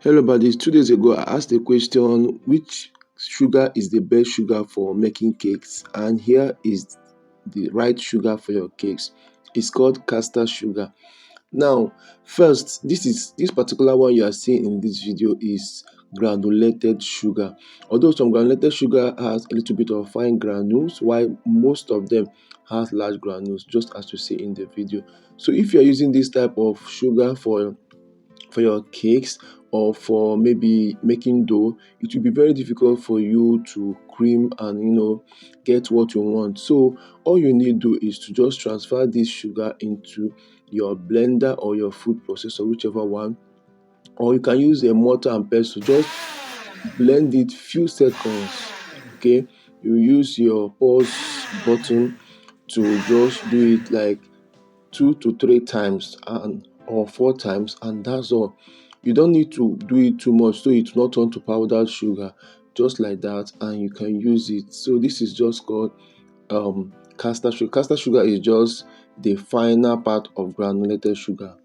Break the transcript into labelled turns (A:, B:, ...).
A: Hello buddies, 2 days ago I asked a question, which sugar is the best sugar for making cakes? And here is the right sugar for your cakes. It's called castor sugar. Now, first, this particular one you are seeing in this video is granulated sugar. Although some granulated sugar has a little bit of fine granules, while most of them has large granules, just as you see in the video. So if you are using this type of sugar for your cakes or for maybe making dough, it will be very difficult for you to cream and get what you want. So all you need to do is to just transfer this sugar into your blender or your food processor, whichever one, or you can use a mortar and pestle. Just blend it few seconds. Okay, you use your pause button to just do it like 2 to 3 times and or 4 times, and that's all. You don't need to do it too much so it will not turn to powdered sugar. Just like that, and you can use it. So this is just called castor sugar. Castor sugar is just the final part of granulated sugar.